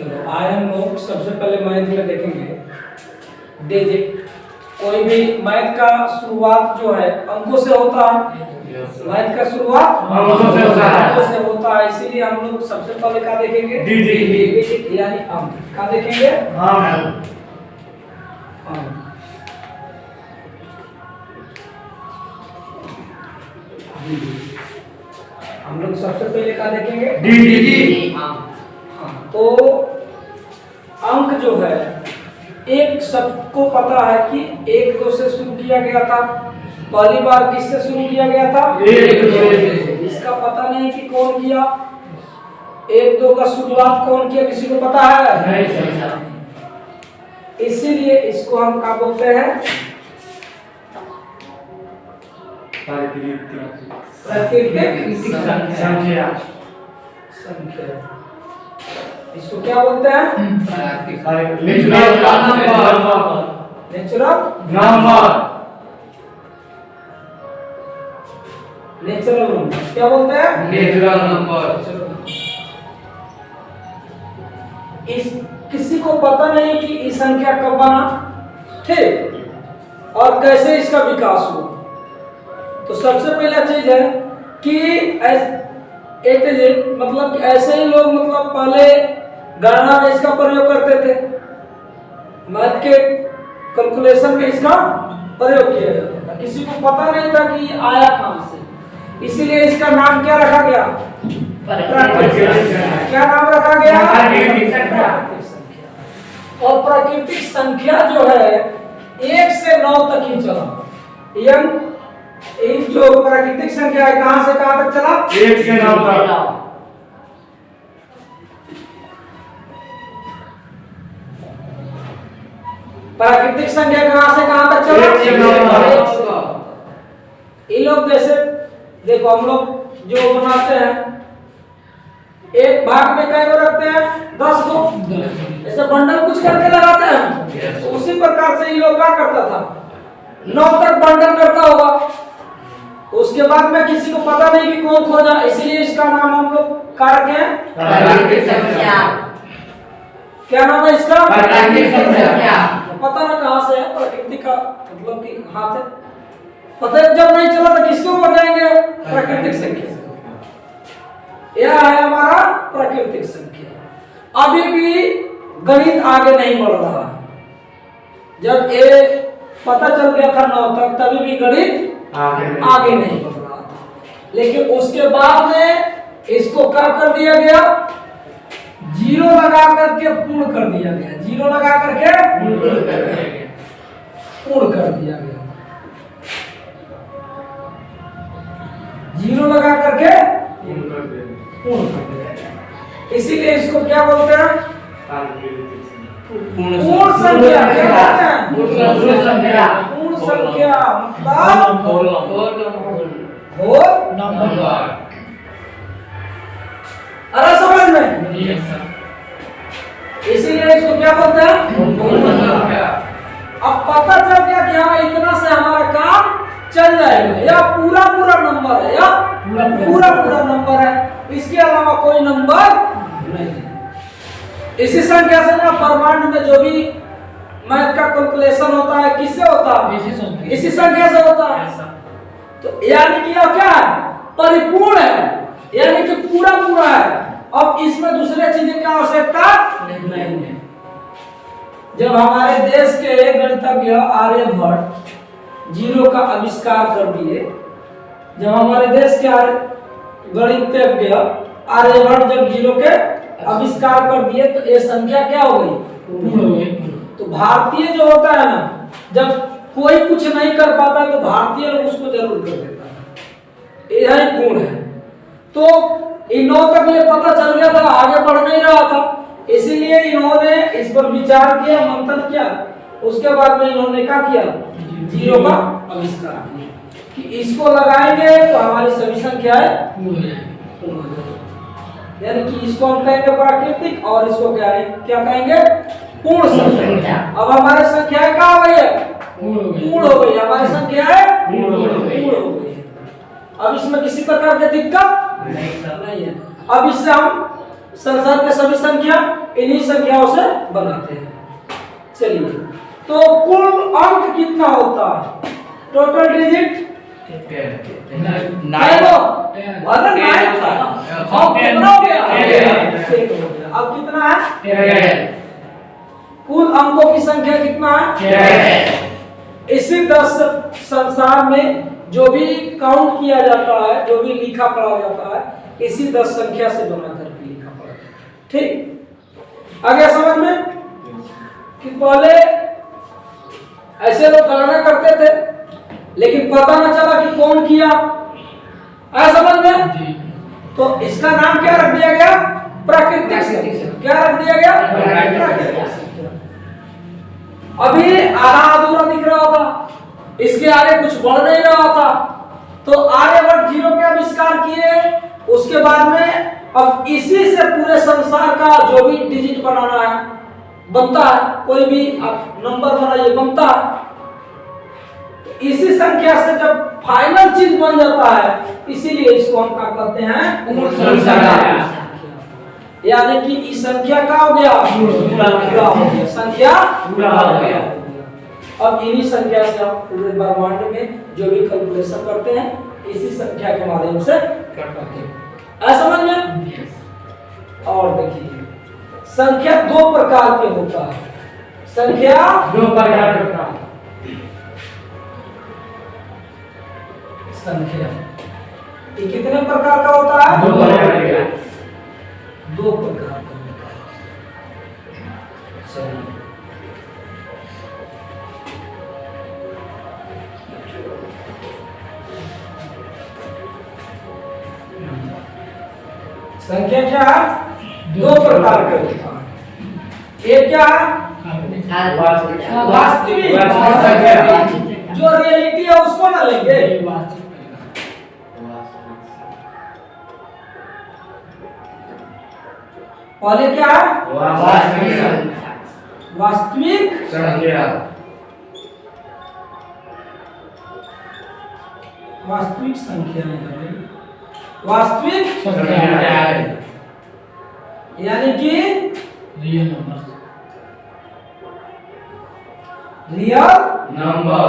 चलो आज हम लोग सबसे पहले मैथ में देखेंगे डिजिट। कोई भी मैथ का शुरुआत जो है अंकों से होता है। मैथ का शुरुआत अंकों से होता है, इसीलिए हम लोग सबसे पहले क्या देखेंगे? डिजिट यानी अंक। क्या देखेंगे? अंक। हम लोग सबसे पहले क्या देखेंगे? डिजिट। तो अंक जो है एक सबको पता है कि 1-2 से शुरू किया गया था। पहली बार किससे शुरू किया गया था? 1-2 से। इसका पता नहीं कि कौन किया। 1-2 का शुरुआत कौन किया, किसी को पता है? नहीं। इसीलिए इसको हम क्या बोलते हैं? प्राकृतिक संख्या। इसको क्या बोलते हैं? Natural number. क्या बोलते हैं? Natural number. इस किसी को पता नहीं कि इस संख्या कब बना, ठीक, और कैसे इसका विकास हुआ। तो सबसे पहला चीज है कि मतलब ऐसे ही लोग मतलब पहले गणना में इसका प्रयोग करते थे। मैथ के कैलकुलेशन में इसका प्रयोग किया जाता था। किसी को पता नहीं था कि आया कहां से, इसीलिए इसका नाम क्या रखा गया? क्या नाम रखा गया? प्राकृतिक संख्या। और प्राकृतिक संख्या जो है 1 से 9 तक ही चला। एक जो प्राकृतिक संख्या है कहां से कहां तक चला? 1 से 9 तक। प्राकृतिक संख्या कहां से कहां तक चला? 1 से 9 तक। ये लोग जैसे देखो हम लोग जो बनाते हैं एक भाग में कई को रखते हैं? 10 को। ऐसे बंडल कुछ करके लगाते हैं। तो उसी प्रकार से ये लोग क्या करता था? 9 तक बंडल करता होगा। उसके बाद में किसी को पता नहीं कि कौन खोजा, इसीलिए इसका नाम हम लोग क्या रखे हैं? प्राकृतिक संख्या। क्या नाम है इसका? प्राकृतिक संख्या। पता ना कहां से है प्राकृतिक का मतलब कि हाथ है, पता जब नहीं चला तो किसके ऊपर जाएंगे? प्राकृतिक संख्या। यह है हमारा प्राकृतिक संख्या। अभी भी गणित आगे नहीं बढ़ रहा। जब ये पता चल गया था 9 तक, तभी भी गणित आगे नहीं बढ़ रहा था। लेकिन उसके बाद में इसको क्या कर दिया गया? 0 लगा करके पूर्ण कर दिया गया। 0 लगा करके पूर्ण कर दिया गया। 0 लगा करके पूर्ण कर दिया गया। इसीलिए इसको क्या बोलते हैं? पूर्ण संख्या। क्या कहते हैं? पूर्ण संख्या। पूर्ण संख्या मतलब होल नंबर। अरे समझ में? इसीलिए इसको क्या बोलते हैं? पूर्ण संख्या। अब पता चल गया कि हाँ इतना से हमारा काम चल जाएगा, या पूरा नंबर है, या पूरा नंबर है, इसके अलावा कोई नंबर नहीं है। इसी संख्या से ना ब्रह्मांड में जो भी मैथ का कैलकुलेशन होता है किससे होता है? इसी संख्या से होता है। तो यानी कि यह क्या है? परिपूर्ण है, यानी कि पूरा है। अब इसमें दूसरे चीजें का आवश्यकता नहीं है। जब हमारे देश के गणितज्ञ आर्यभट्ट 0 का आविष्कार कर दिए, जब हमारे देश के गणितज्ञ आर्यभट्ट जब 0 के आविष्कार कर दिए तो ये संख्या क्या हो गई? पूर्ण हो गई। तो भारतीय जो होता है ना, जब कोई कुछ नहीं कर पाता तो भारतीय लोग उसको जरूर कर देता है। यही गुण है। तो इन 9 तक ये पता चल गया था, आगे बढ़ नहीं रहा था, इसीलिए इन्होंने इस पर विचार किया, मंथन किया। उसके बाद में इन्होंने क्या किया? 0 का आविष्कार किया कि इसको लगाएंगे तो हमारी सभी संख्याएं पूर्ण हो जाएंगी। यानी कि इसको हम कहेंगे प्राकृतिक और इसको क्या कहेंगे? पूर्ण संख्या। अब हमारी संख्याएं क्या हो गई है? पूर्ण हो गई। हमारी संख्याएं पूर्ण हो गई। अब इसमें किसी प्रकार की दिक्कत नहीं है। अब इससे हम संसार के सभी संख्या इन्हीं संख्याओं से बनाते हैं। चलिए, तो कुल अंक कितना होता है? टोटल डिजिट 9 था। अब कितना हो गया? अब कितना है? कुल अंकों की संख्या कितना है? इसी 10 संसार में जो भी काउंट किया जाता है, जो भी लिखा पढ़ा जाता है, इसी 10 संख्या से बना करके लिखा पढ़ा जाता है। ठीक, आ गया समझ में? कि पहले ऐसे लोग गणना करते थे, लेकिन पता न चला कि कौन किया। आया समझ में? तो इसका नाम क्या रख दिया गया? प्राकृतिक संख्या। क्या रख दिया गया? प्राकृतिक संख्या। अभी आधा अधूरा दिख रहा था, इसके आगे कुछ बढ़ नहीं रहा था, तो आर्यभट्ट जीरो के आविष्कार किए। उसके बाद में अब इसी से पूरे संसार का जो भी डिजिट बनाना है बनता है, कोई भी आप नंबर बनाइए बनता है। इसी संख्या से जब फाइनल चीज बन जाता है, इसीलिए इसको हम क्या कहते हैं? पूर्ण संख्या। यानी कि इस संख्या का हो गया पूरा हो गया, संख्या पूरा हो गया। अब इन्हीं संख्या से हम पूरे ब्रह्मांड में जो भी कैलकुलेशन करते हैं, इसी संख्या के माध्यम से करते हैं। ऐसा समझ में? और देखिए, संख्या 2 प्रकार के होता है। संख्या 2 प्रकार के होता है। संख्या ये कितने प्रकार का होता है? 2 प्रकार का। 2 प्रकार का होता है। चलिए, संख्या क्या है? 2 प्रकार के होता है। एक क्या है? वास्तविक। जो रियलिटी है उसको ना लेंगे। पहले क्या है? वास्तविक संख्या। वास्तविक संख्या वास्तविक संख्या यानी कि रियल नंबर। रियल नंबर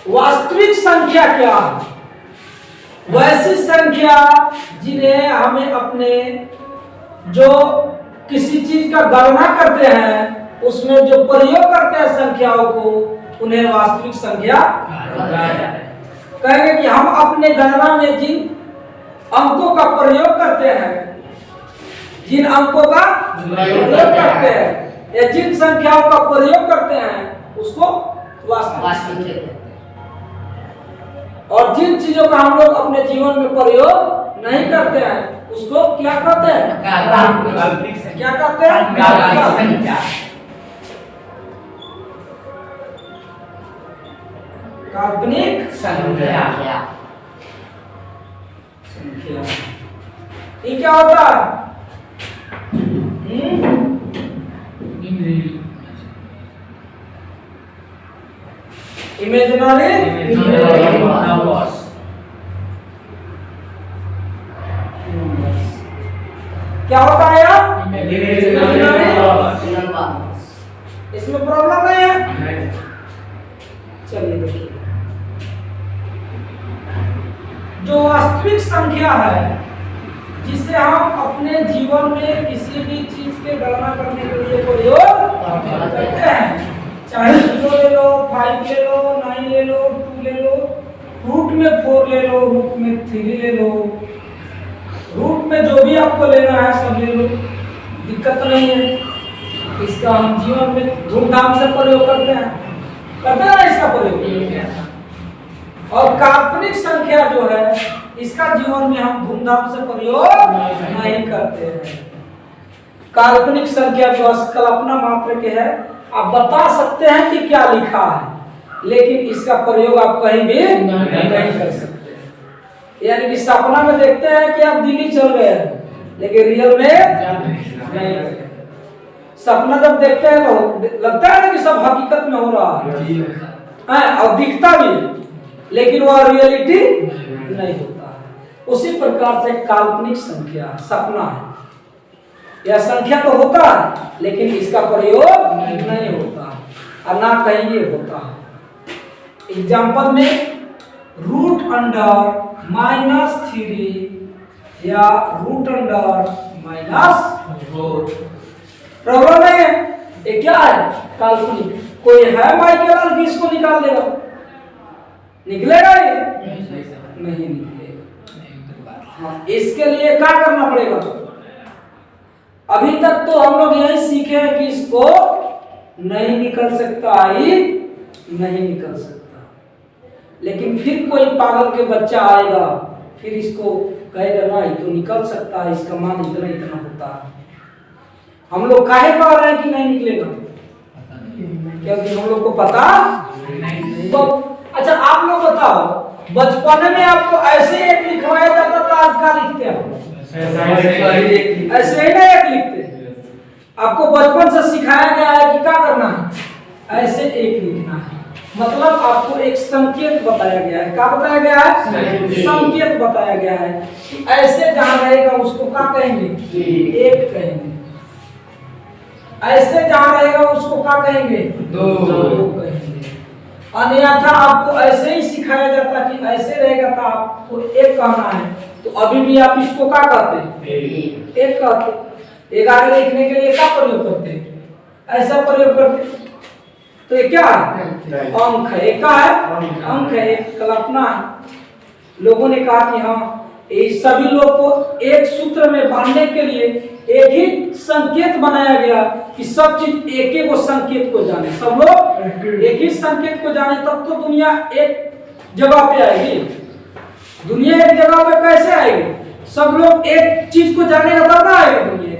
वास्तविक संख्या क्या है? वैसी संख्या जिन्हें हमें अपने जो किसी चीज का गणना करते हैं, उसमें जो प्रयोग करते हैं संख्याओं को, उन्हें वास्तविक संख्या कहेंगे। कि हम अपने गणना में जिन अंकों का प्रयोग करते हैं, जिन अंकों का प्रयोग करते हैं या जिन संख्याओं का प्रयोग करते हैं, उसको वास्तविक। और जिन चीजों का हम लोग अपने जीवन में प्रयोग नहीं करते हैं, उसको क्या कहते हैं? क्या कहते हैं? काल्पनिक संख्या। ये क्या होता है? Imaginary numbers. क्या होता है यार? इसमें प्रॉब्लम नहीं है। चलिए देखिए, जो वास्तविक संख्या है, जिसे हम अपने जीवन में किसी भी चीज के गणना करने के लिए प्रयोग करते हैं, चाहे 0 ले लो, 5 ले लो, 9 ले लो, 2 ले लो, रूट में 4 ले लो, रूट में 3 ले लो, रूट में जो भी आपको लेना है सब ले लो, दिक्कत नहीं है। इसका हम जीवन में धूमधाम से प्रयोग करते हैं ना इसका प्रयोग। और काल्पनिक संख्या जो है, इसका जीवन में हम धूमधाम से प्रयोग नहीं करते हैं। काल्पनिक संख्या जो कल्पना मात्र के है, आप बता सकते हैं कि क्या लिखा है, लेकिन इसका प्रयोग आप कहीं भी नहीं कर सकते। यानी कि सपना में देखते हैं कि आप दिल्ली चल गए हैं, लेकिन रियल में नहीं। सपना जब देखते हैं तो लगता है कि सब हकीकत में हो रहा है और दिखता भी, लेकिन वह रियलिटी नहीं होता है। उसी प्रकार से काल्पनिक संख्या सपना है, यह संख्या तो होता है लेकिन इसका प्रयोग नहीं होता और ना कहीं ये होता है। एग्जाम्पल में रूट अंडर -3 या रूट अंडर -4 प्रॉब्लम है। ये क्या है? काल्पनिक। कोई है माइकल कि इसको निकाल देगा? निकलेगा ये? नहीं निकलेगा। हाँ, इसके लिए क्या करना पड़ेगा? अभी तक तो हम लोग यही सीखे हैं कि इसको नहीं निकल सकता, ही नहीं निकल सकता। लेकिन फिर कोई पागल के बच्चा आएगा, फिर इसको कहेगा ना ये तो निकल सकता है, इसका मान इतना इतना होता है। हम लोग काहे कह रहे हैं कि नहीं निकलेगा? क्योंकि हम लोग को पता नहीं। तो अच्छा आप लोग बताओ, बचपन में आपको ऐसे एक लिखवाया जाता था, आज क्या लिखते हैं? ऐसे ही ना एक लिखते हैं। आपको बचपन से सिखाया गया है कि क्या करना है? ऐसे एक लिखना है। मतलब आपको एक संकेत बताया गया है। क्या बताया गया है? संकेत बताया गया है कि ऐसे जहां रहेगा उसको क्या कहेंगे? एक कहेंगे। ऐसे जहां रहेगा उसको क्या कहेंगे? दो कहेंगे। अन्यथा आपको ऐसे ही सिखाया जाता कि ऐसे रहेगा तो आपको एक कहना है, तो अभी भी आप इसको क्या कहते? एक कहते। एक आगे लिखने के लिए क्या प्रयोग करते? ऐसा प्रयोग करते। तो ये क्या है? अंक है। एक क्या है? अंक है, एक कल्पना है। लोगों ने कहा कि हाँ इस सभी लोग को एक सूत्र में बांधने के लिए एक ही संकेत बनाया गया कि सब चीज एक एक संकेत को जाने, सब लोग एक ही संकेत को जाने, तब तो दुनिया एक जगह पे आएगी। दुनिया एक जगह पे कैसे आएगी? सब लोग एक चीज को जानेगा तब ना आएगा दुनिया।